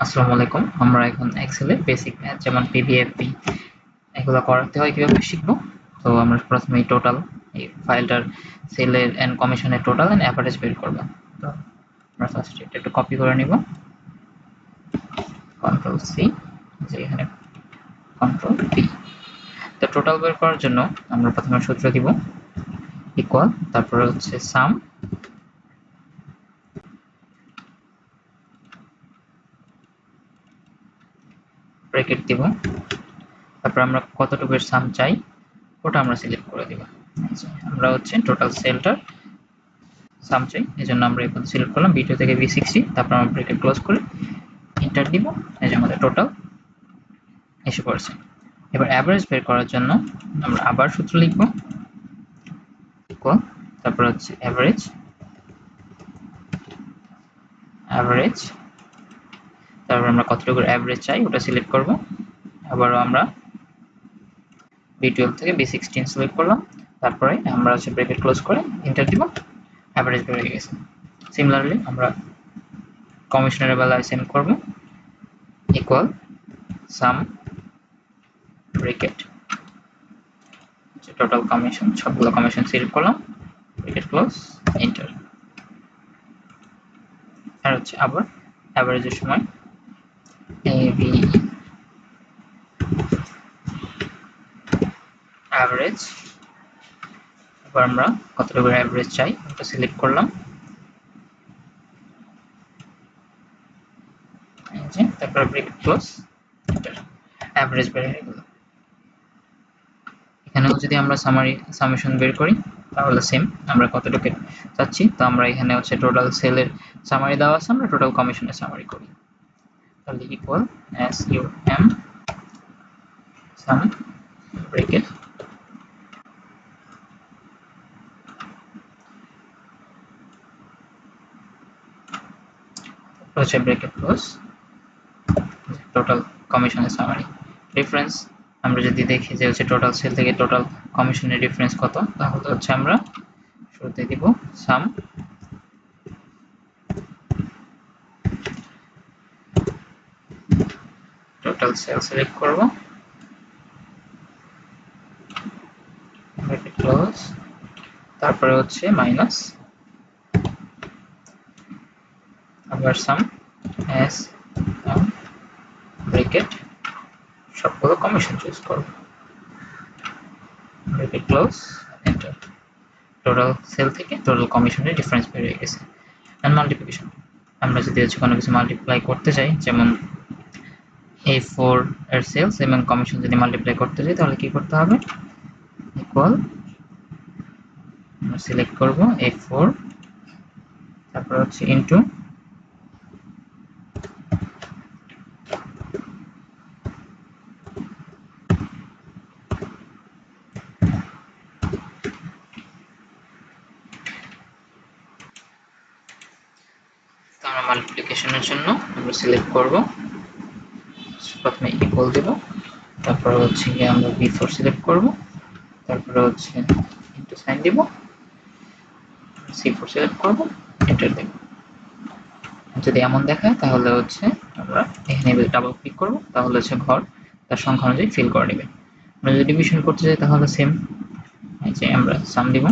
আসসালামু আলাইকুম। আমরা এখন এক্সেলে বেসিক ম্যাথ যেমন পিভিএফপি এগুলো করাতে হয় কিভাবে শিখবো। তো আমরা প্রথমে টোটাল এই ফাইলটার সেলের এন্ড কমিশনের টোটাল এন্ড অ্যাভারেজ বের করব। তো আমরা ফার্স্ট এটা একটু কপি করে নিব, কন্ট্রোল সি, যে এখানে কন্ট্রোল ভি। তো টোটাল বের করার জন্য আমরা প্রথমে সূত্র দিব ইকুয়াল, তারপরে হচ্ছে সাম, ব্র্যাকেট দিব, তারপর আমরা কতটুকুর সাম চাই ওটা আমরা সিলেক্ট করে দিব। আমরা হচ্ছে টোটাল সেলটার সাম চাই, এই জন্য আমরা এখন সিলেক্ট করলাম B2 থেকে B60, তারপর আমরা ব্র্যাকেট ক্লোজ করে এন্টার দিব। এই যে আমাদের টোটাল এসে পড়েছে। এবার অ্যাভারেজ বের করার জন্য আমরা আবার সূত্র লিখব ইকুয়াল, তারপর হচ্ছে অ্যাভারেজ, অ্যাভারেজ, তারপর আমরা কতটুকুর অ্যাভারেজ চাই ওটা সিলেক্ট করব। আবারও আমরা B12 থেকে B16 সিলেক্ট করলাম, তারপরে আমরা হচ্ছে ব্র্যাকেট ক্লোজ করে এন্টার দিব। অ্যাভারেজ বের হয়ে গেছে। সিমিলারলি আমরা কমিশনের বেলায় সেম করব ইকুয়াল সাম, ব্র্যাকেট, টোটাল কমিশন, সবগুলো কমিশন সিলেক্ট করলাম, ব্র্যাকেট ক্লোজ, এন্টার। আর হচ্ছে আবার অ্যাভারেজের সময় এবি অ্যাভারেজ, এবার আমরা কতটুকু অ্যাভারেজ চাই ওটা সিলেক্ট করলাম, এই যে, তারপর ব্র্যাকেট ক্লোজ, এন্টার। অ্যাভারেজ বের হয়ে গেল। এখানেও যদি আমরা সামেশন বের করি তাহলে সেম, আমরা কতটুকু চাচ্ছি। তো আমরা এখানে হচ্ছে টোটাল সেলের সামারি দেওয়া আছে, আমরা টোটাল কমিশনের সামারি করি। তাহলে equal S U M sum, bracket, হচ্ছে ব্র্যাকেট ক্লোজ, টোটাল কমিশনের সামারি। ডিফারেন্স আমরা যদি দেখি যে হচ্ছে টোটাল সেল থেকে টোটাল কমিশনের ডিফারেন্স কত, তাহলে হচ্ছে আমরা শুরুতে দিব সাম, টোটাল সেল সিলেক্ট করব, ব্র্যাকেট ক্লোজ, তারপরে হচ্ছে মাইনাস, আবার সাম, এস এম, ব্র্যাকেট, সবগুলো কমিশন চুজ করব, bracket close, enter. Total sale থেকে টোটাল কমিশনের ডিফারেন্স বের হয়ে গেছে। এন্ড মাল্টিপ্লিকেশন, আমরা যদি হচ্ছে কোনো কিছু মাল্টিপ্লাই করতে চাই, যেমন A4 এর সেলস এবং কমিশন যদি মাল্টিপ্লাই করতে চাই তাহলে কি করতে হবে, ইকুয়াল, আমরা সিলেক্ট করব A4, তারপর হচ্ছে ইনটু, আমরা মাল্টিপ্লিকেশনের জন্য আমরা সিলেক্ট করব, প্রথমে ইকুয়াল দেব, তারপর হচ্ছে গিয়ে আমরা B4 সিলেক্ট করব, তারপরে হচ্ছে ইনটু সাইন দিব, C4 সিলেক্ট করব, এন্টার দেব। যদি এমন দেখায় তাহলে হচ্ছে আমরা এখানে ডাবল ক্লিক করব, তাহলে হচ্ছে ঘর তার সংখ্যা অনুযায়ী ফিল করে নেবে। আমরা যদি ডিভিশন করতে চাই তাহলে সেম, এই যে আমরা সাম দিব,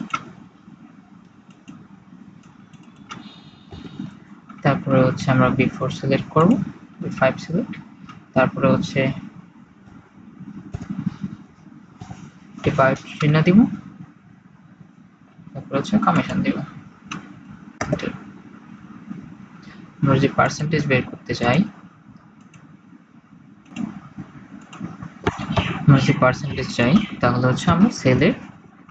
তারপরে হচ্ছে আমরা B4 সিলেক্ট করব, B5 সিলেক্ট, তারপরে হচ্ছে ডিভাইড চিহ্ন দিব, তারপরে হচ্ছে কমিশন দিব। আমরা যদি পার্সেন্টেজ বের করতে চাই, আমরা যদি পার্সেন্টেজ চাই তাহলে হচ্ছে আমরা সেলের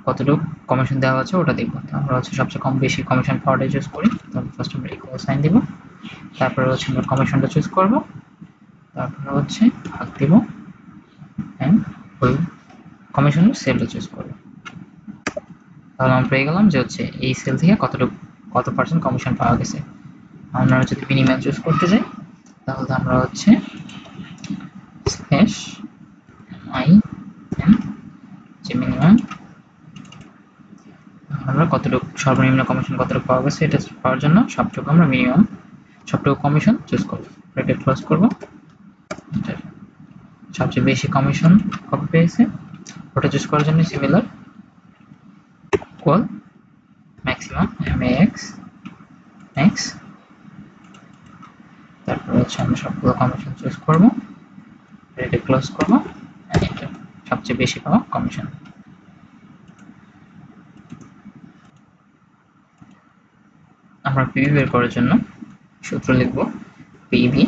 কতটুকু কমিশন দেওয়া আছে ওটা দিব। আমরা হচ্ছে সবচেয়ে কম বেশি কমিশন পাওয়ারটা চুজ করি, তারপর ফার্স্ট আমরা ইকুয়াল সাইন দিব, তারপরে হচ্ছে আমরা কমিশনটা চুজ করব, তারপরে হচ্ছে ভাগ দিব এন্ড ওই কমিশনের সেলটা চুজ করব। তাহলে আমরা পেয়ে গেলাম যে হচ্ছে এই সেল থেকে কতটুকু কত পার্সেন্ট কমিশন পাওয়া গেছে। আমরা যদি মিনিমাম চুজ করতে চাই তাহলে আমরা হচ্ছে স্ল্যাশ আই এন, যে মিনিমাম আমরা কতটুকু সর্বনিম্ন কমিশন কতটুকু পাওয়া গেছে এটা পাওয়ার জন্য সবটুকু আমরা মিনিমাম সবটুকু কমিশন চুজ করব, ব্র্যাকেট ক্লোজ করব। সবচেয়ে বেশি কমিশন কবে পেয়েছে ওটা চুজ করার জন্য similar equal maximum max max, তারপর হচ্ছে আমরা সবগুলো কমিশন চুজ করব, ব্র্যাকেট ক্লোজ করব, এন্টার। সবচেয়ে বেশি পাওয়া কমিশন। আমরা পিভি বের করার জন্য সূত্র লিখব পিভি,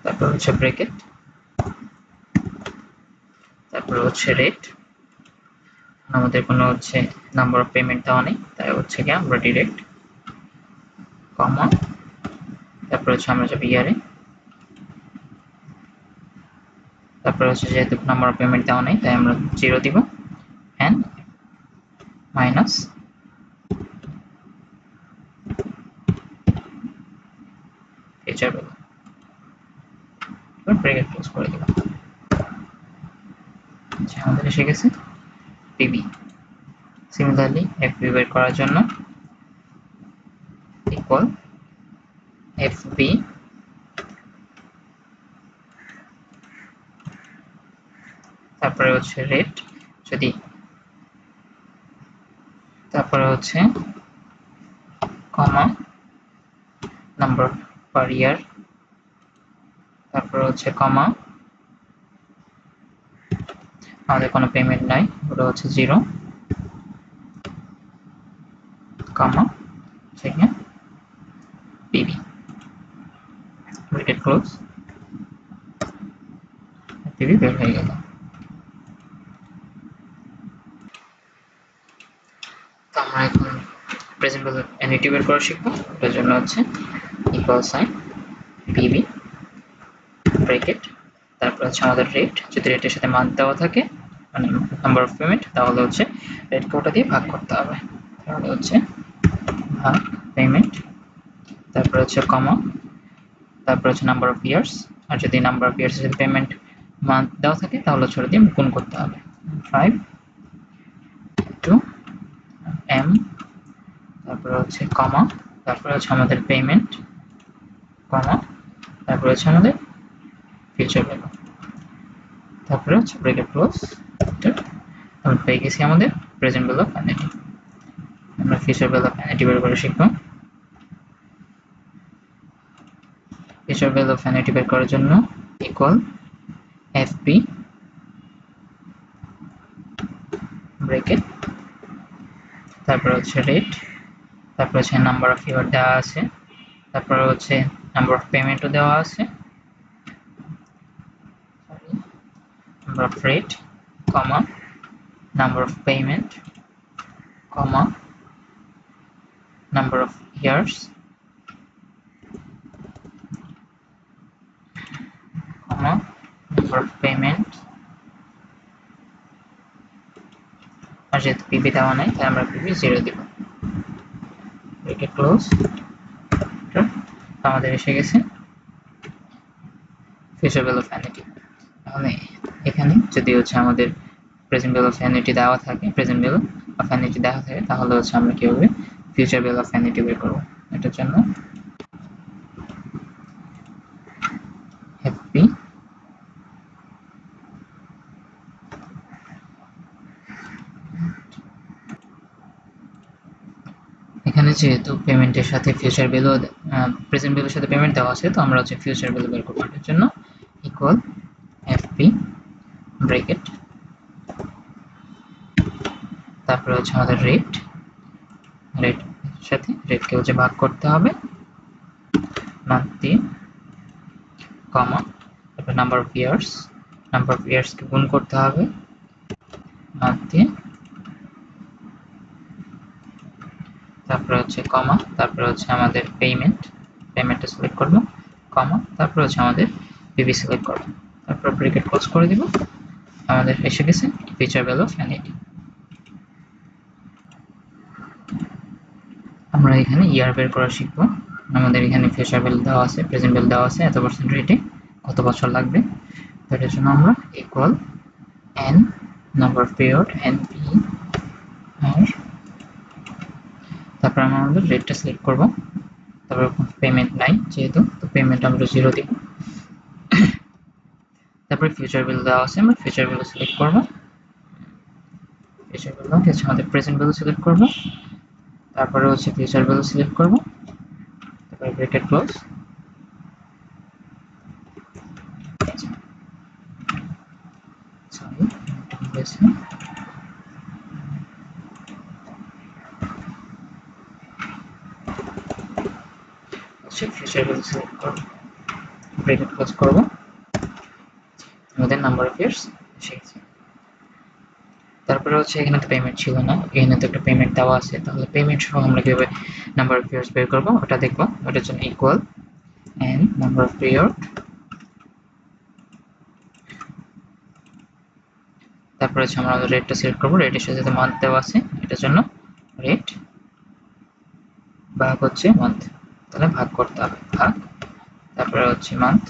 তারপর হচ্ছে ব্র্যাকেট, তারপর হচ্ছে রেট। আমাদের কোনো হচ্ছে নাম্বার অফ পেমেন্ট দেওয়া নেই, তাই হচ্ছে কি আমরা ডিরেক্ট কমা, তারপর হচ্ছে আমরা যাব ইয়ারে, তারপর হচ্ছে যেহেতু নাম্বার অফ পেমেন্ট দেওয়া নেই তাই আমরা 0 দিব, এন্ড মাইনাস ফিউচার ভ্যালু, এবার ব্র্যাকেট ক্লোজ করে দিলাম। আচ্ছা, আমাদের এসে গেছে পিভি। সিমিলারলি এফবি বের করার জন্য ইকুয়াল এফবি, তারপরে হচ্ছে রেট, যদি তারপরে হচ্ছে কমা নাম্বার পার ইয়ার, তারপরে হচ্ছে কমা আমাদের কোনো পেমেন্ট নাই ওটা হচ্ছে 0, কমা সেখানে পিভি, ব্র্যাকেট ক্লোজ, পিভি বের হয়ে গেল। তো আমরা এখন প্রেজেন্ট ভ্যালু এনইটি বের করা শিখবো। এটার জন্য হচ্ছে ইকুয়াল সাইন পিভি, ব্র্যাকেট, তারপর হচ্ছে আমাদের রেট, যদি রেটের সাথে মান দেওয়া থাকে মানে নাম্বার অফ পেমেন্ট, তাহলে হচ্ছে রেটকে ওটা দিয়ে ভাগ করতে হবে, তাহলে হচ্ছে ভাগ পেমেন্ট, তারপর হচ্ছে কমা, তারপর হচ্ছে নাম্বার অফ ইয়ার্স, আর যদি নাম্বার অফ ইয়ার্স এর সাথে পেমেন্ট মান দেওয়া থাকে তাহলে ছোট দিয়ে গুণ করতে হবে, 5 টু এম, তারপর হচ্ছে কমা, তারপর হচ্ছে আমাদের পেমেন্ট, কমা, তারপর হচ্ছে আমাদের ফিউচার ভ্যালু, তারপরে হচ্ছে ব্র্যাকেট ক্লোজ। আমরা পেয়ে গেছি আমাদের প্রেজেন্ট ভ্যালু অফ এনইটি। আমরা ফিউচার ভ্যালু অফ এনইটি বের করে শিখব। ফিউচার ভ্যালু অফ এনইটি বের করার জন্য ইকুয়াল এফপি, ব্র্যাকেট, তারপর হচ্ছে রেট, তারপর হচ্ছে নাম্বার অফ ইয়ার দেওয়া আছে, তারপর হচ্ছে নাম্বার অফ পেমেন্টও দেওয়া আছে, number of rate, comma number of payment, comma number of years, comma number of payment, আর যেহেতু পিভি দেওয়া নাই তাই আমরা পিভি 0 দিব, ব্র্যাকেট ক্লোজ। আমাদের এসে গেছে ফিউচার ভ্যালু অফ এনইটি। তাহলে এখানে যদি হচ্ছে আমাদের প্রেজেন্ট ভ্যালু অফ এনইটি দেওয়া থাকে, প্রেজেন্ট ভ্যালু অফ এনইটি দেওয়া থাকে, তাহলে হচ্ছে আমরা কিভাবে ফিউচার ভ্যালু অফ এনইটি বের করব। এটার জন্য এফপি, এখানে যেহেতু পেমেন্টের সাথে ফিউচার ভ্যালু প্রেজেন্ট ভ্যালুর সাথে পেমেন্ট দেওয়া আছে, তো আমরা হচ্ছে ফিউচার ভ্যালু বের করব। এটার জন্য ইকুয়াল এফপি, ব্র্যাকেট, তারপরে হচ্ছে আমাদের রেট, রেট সাথে রেটকে হচ্ছে ভাগ করতে হবে মান্থ দিয়ে, কমা, তারপর number of years, number of ইয়ার্সকে গুণ করতে হবে মান্থ দিয়ে, তারপর হচ্ছে কমা, তারপর হচ্ছে আমাদের পেমেন্ট, পেমেন্টটা সিলেক্ট করব, কমা, তারপর হচ্ছে আমাদের পিভি সিলেক্ট করব, তারপর ব্র্যাকেট ক্লোজ করে দিব। আমাদের এসে গেছে ফিউচার ভ্যালু অফ এনইটি। আমরা এখানে ইয়ার বের করা শিখব। আমাদের এখানে ফিউচার ভ্যালু দেওয়া আছে, প্রেজেন্ট ভ্যালু দেওয়া আছে, এত পার্সেন্ট রেটে কত বছর লাগবে, এটার জন্য আমরা equal N number of period, NP, আর তারপর তারপর আমরা আমাদের রেটটা সিলেক্ট করব, তারপর পেমেন্ট নাই যেহেতু, তো পেমেন্ট আমরা 0 দিব। তারপরে ফিউচার ভ্যালু দেওয়া আছে, আমরা ফিউচার ভ্যালু সিলেক্ট করব, ফিউচার ভ্যালু হচ্ছে আমাদের প্রেজেন্ট ভ্যালু সিলেক্ট করব, তারপরে হচ্ছে ফিউচার ভ্যালু সিলেক্ট করব, তারপরে ব্র্যাকেট ক্লোজ। সরি হয়েছে, ফিউচার ভ্যালু সিলেক্ট করব, ব্র্যাকেট ক্লোজ করব, আমাদের নাম্বার অফ ইয়ার্স শিখছি। তারপরে হচ্ছে এখানে তো পেমেন্ট ছিল না, এখানে তো একটা পেমেন্ট দেওয়া আছে, তাহলে পেমেন্ট সহ আমরা কিভাবে নাম্বার অফ ইয়ার্স বের করব ওটা দেখব। ওটার জন্য equal and number of period, তারপরে হচ্ছে আমরা রেটটা সিলেক্ট করব, রেটের সাথে যে মান্থ দেওয়া আছে এটার জন্য রেট ভাগ হচ্ছে মান্থ, তাহলে ভাগ করতে হবে, ভাগ, তারপরে হচ্ছে মান্থ,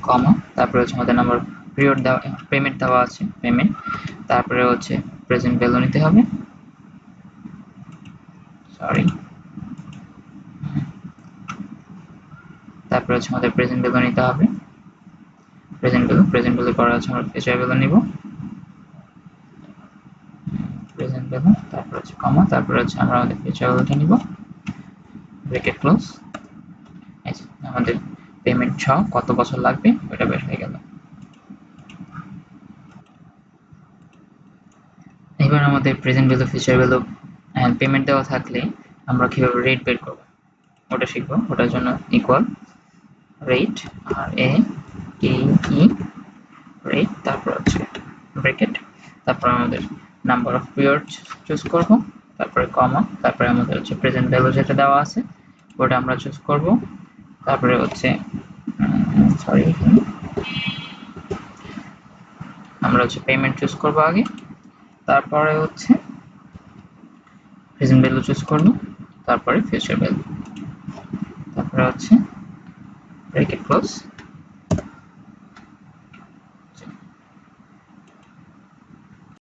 কমা, তারপরে হচ্ছে আমাদের নাম্বার পিরিয়ড দেওয়া, পেমেন্ট দেওয়া আছে পেমেন্ট, তারপরে হচ্ছে প্রেজেন্ট ভ্যালু নিতে হবে, সরি, তারপরে হচ্ছে আমাদের প্রেজেন্ট ভ্যালু নিতে হবে, প্রেজেন্ট ভ্যালু করা আছে আমরা ফিউচার ভ্যালু নিব, প্রেজেন্ট ভ্যালু, তারপর হচ্ছে কমা, তারপর হচ্ছে আমরা আমাদের ফিউচার ভ্যালুটা নিব, ব্র্যাকেট ক্লোজ। আমাদের পেমেন্ট সহ কত বছর লাগবে ওটা বের হয়ে গেল। এবার আমাদের present value, future value and payment দেওয়া থাকলে আমরা কিভাবে রেট বের করব ওটা শিখব। ওটার জন্য ইকুয়াল রেট, আর এ টি ই, রেট, তারপর হচ্ছে ব্র্যাকেট, তারপর আমাদের নাম্বার অফ পিরিয়ড চুজ করব, তারপরে কমা, তারপরে আমাদের হচ্ছে প্রেজেন্ট ভ্যালু যেটা দেওয়া আছে ওটা আমরা চুজ করব, তারপরে হচ্ছে সরি আমরা হচ্ছে পেমেন্ট চুজ করব আগে, তারপরে হচ্ছে প্রেজেন্ট ভ্যালু চুজ করব, তারপরে ফিউচার ভ্যালু, তারপরে হচ্ছে ব্র্যাকেট ক্লোজ।